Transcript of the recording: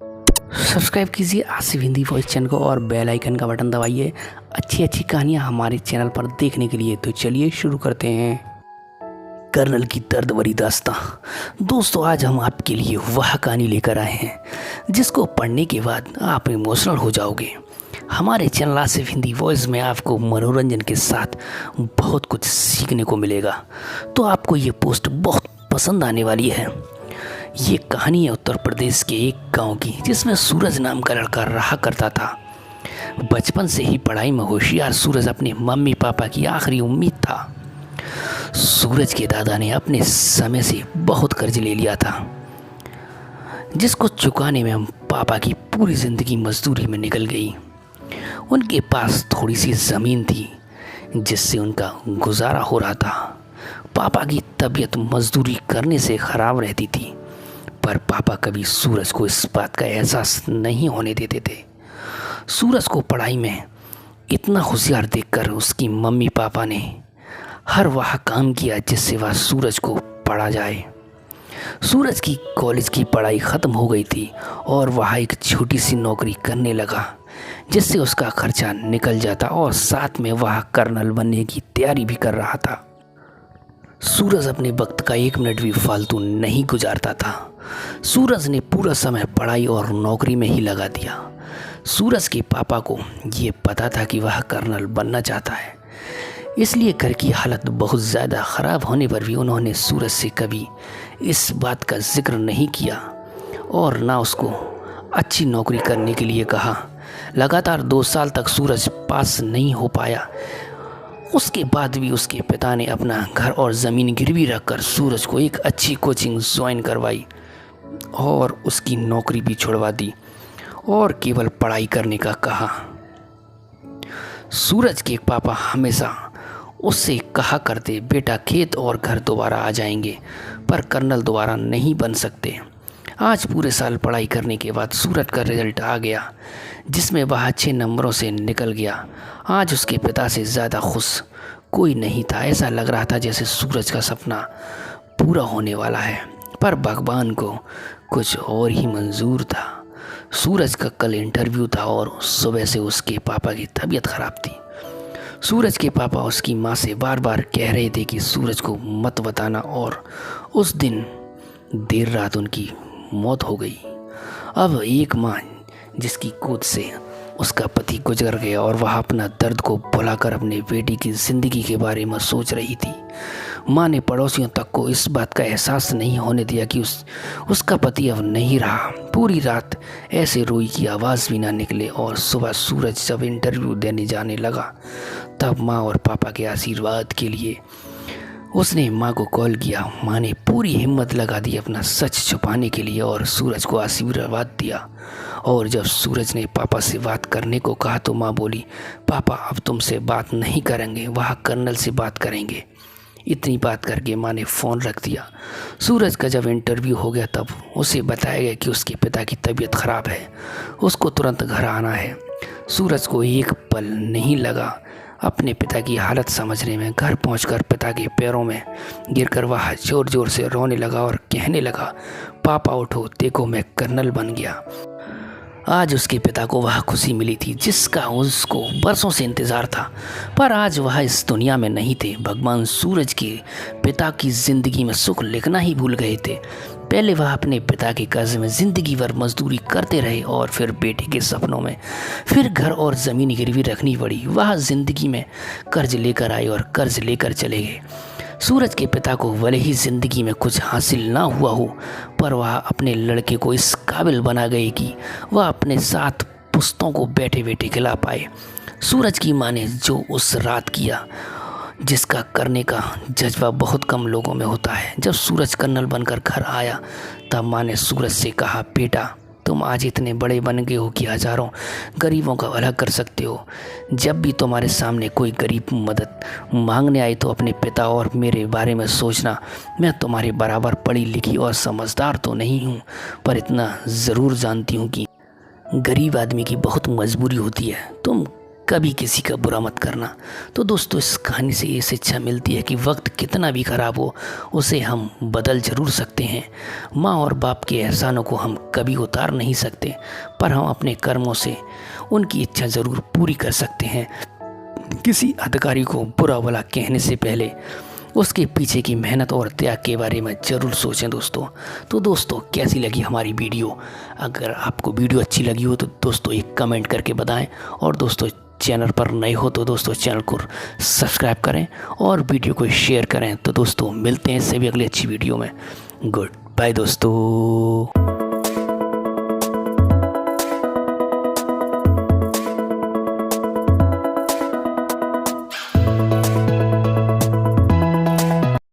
Subscribe कीजिए Asif Hindi voice channel को और बेल आइकन का बटन दबाइए अच्छी अच्छी कहानियाँ हमारे चैनल पर देखने के लिए। तो चलिए शुरू करते हैं। कर्नल की दर्द भरी दास्तां। दोस्तों, आज हम आपके लिए वह कहानी लेकर आए हैं जिसको पढ़ने के बाद आप इमोशनल हो जाओगे। हमारे चैनल आसिफ हिंदी वॉइस में आपको मनोरंजन के साथ बहुत कुछ सीखने को मिलेगा, तो आपको ये पोस्ट बहुत पसंद आने वाली है। ये कहानी है उत्तर प्रदेश के एक गांव की, जिसमें सूरज नाम का लड़का रहा करता था। बचपन से ही पढ़ाई में होशियार सूरज अपने मम्मी पापा की आखिरी उम्मीद था। सूरज के दादा ने अपने समय से बहुत कर्ज ले लिया था, जिसको चुकाने में पापा की पूरी ज़िंदगी मजदूरी में निकल गई। उनके पास थोड़ी सी ज़मीन थी जिससे उनका गुजारा हो रहा था। पापा की तबीयत मजदूरी करने से ख़राब रहती थी, पर पापा कभी सूरज को इस बात का एहसास नहीं होने देते थे। सूरज को पढ़ाई में इतना होशियार देखकर उसकी मम्मी पापा ने हर वह काम किया जिससे वह सूरज को पढ़ा जाए। सूरज की कॉलेज की पढ़ाई ख़त्म हो गई थी और वह एक छोटी सी नौकरी करने लगा, जिससे उसका खर्चा निकल जाता और साथ में वह कर्नल बनने की तैयारी भी कर रहा था। सूरज अपने वक्त का एक मिनट भी फालतू नहीं गुजारता था। सूरज ने पूरा समय पढ़ाई और नौकरी में ही लगा दिया। सूरज के पापा को ये पता था कि वह कर्नल बनना चाहता है, इसलिए घर की हालत बहुत ज़्यादा ख़राब होने पर भी उन्होंने सूरज से कभी इस बात का जिक्र नहीं किया और ना उसको अच्छी नौकरी करने के लिए कहा। लगातार 2 साल तक सूरज पास नहीं हो पाया। उसके बाद भी उसके पिता ने अपना घर और ज़मीन गिरवी रखकर सूरज को एक अच्छी कोचिंग ज्वाइन करवाई और उसकी नौकरी भी छुड़वा दी और केवल पढ़ाई करने का कहा। सूरज के पापा हमेशा उससे कहा करते, बेटा खेत और घर दोबारा आ जाएंगे, पर कर्नल दोबारा नहीं बन सकते। आज पूरे साल पढ़ाई करने के बाद सूरज का रिजल्ट आ गया, जिसमें वह अच्छे नंबरों से निकल गया। आज उसके पिता से ज़्यादा खुश कोई नहीं था। ऐसा लग रहा था जैसे सूरज का सपना पूरा होने वाला है, पर भगवान को कुछ और ही मंजूर था। सूरज का कल इंटरव्यू था और सुबह से उसके पापा की तबीयत ख़राब थी। सूरज के पापा उसकी माँ से बार बार कह रहे थे कि सूरज को मत बताना, और उस दिन देर रात उनकी मौत हो गई। अब एक माँ जिसकी गोद से उसका पति गुजर गया और वह अपना दर्द को भुलाकर अपने बेटी की ज़िंदगी के बारे में सोच रही थी। माँ ने पड़ोसियों तक को इस बात का एहसास नहीं होने दिया कि उसका पति अब नहीं रहा। पूरी रात ऐसे रोई कि आवाज़ भी ना निकले, और सुबह सूरज जब इंटरव्यू देने जाने लगा तब माँ और पापा के आशीर्वाद के लिए उसने माँ को कॉल किया। माँ ने पूरी हिम्मत लगा दी अपना सच छुपाने के लिए और सूरज को आशीर्वाद दिया। और जब सूरज ने पापा से बात करने को कहा तो माँ बोली, पापा अब तुमसे बात नहीं करेंगे, वह कर्नल से बात करेंगे। इतनी बात करके माँ ने फ़ोन रख दिया। सूरज का जब इंटरव्यू हो गया तब उसे बताया गया कि उसके पिता की तबीयत ख़राब है, उसको तुरंत घर आना है। सूरज को एक पल नहीं लगा अपने पिता की हालत समझने में। घर पहुंचकर पिता के पैरों में गिरकर वह ज़ोर ज़ोर से रोने लगा और कहने लगा, पापा उठो, देखो मैं कर्नल बन गया। आज उसके पिता को वह खुशी मिली थी जिसका उसको बरसों से इंतज़ार था, पर आज वह इस दुनिया में नहीं थे। भगवान सूरज के पिता की ज़िंदगी में सुख लिखना ही भूल गए थे। पहले वह अपने पिता के कर्ज में ज़िंदगी भर मजदूरी करते रहे और फिर बेटे के सपनों में फिर घर और ज़मीन गिरवी रखनी पड़ी। वह ज़िंदगी में कर्ज लेकर आए और कर्ज लेकर चले गए। सूरज के पिता को भले ही ज़िंदगी में कुछ हासिल ना हुआ हो, पर वह अपने लड़के को इस काबिल बना गए कि वह अपने साथ पुश्तों को बैठे बैठे खिला पाए। सूरज की माँ ने जो उस रात किया, जिसका करने का जज्बा बहुत कम लोगों में होता है। जब सूरज कर्नल बनकर घर आया तब माँ ने सूरज से कहा, बेटा तुम आज इतने बड़े बन गए हो कि हज़ारों गरीबों का भला कर सकते हो। जब भी तुम्हारे सामने कोई गरीब मदद मांगने आए तो अपने पिता और मेरे बारे में सोचना। मैं तुम्हारे बराबर पढ़ी लिखी और समझदार तो नहीं हूँ, पर इतना ज़रूर जानती हूँ कि गरीब आदमी की बहुत मजबूरी होती है। तुम कभी किसी का बुरा मत करना। तो दोस्तों इस कहानी से ये शिक्षा मिलती है कि वक्त कितना भी खराब हो उसे हम बदल ज़रूर सकते हैं। माँ और बाप के एहसानों को हम कभी उतार नहीं सकते, पर हम अपने कर्मों से उनकी इच्छा ज़रूर पूरी कर सकते हैं। किसी अधिकारी को बुरा भला कहने से पहले उसके पीछे की मेहनत और त्याग के बारे में ज़रूर सोचें दोस्तों। तो दोस्तों कैसी लगी हमारी वीडियो? अगर आपको वीडियो अच्छी लगी हो तो दोस्तों एक कमेंट करके बताएं, और दोस्तों चैनल पर नए हो तो दोस्तों चैनल को सब्सक्राइब करें और वीडियो को शेयर करें। तो दोस्तों मिलते हैं सभी अगली अच्छी वीडियो में। गुड बाय दोस्तों।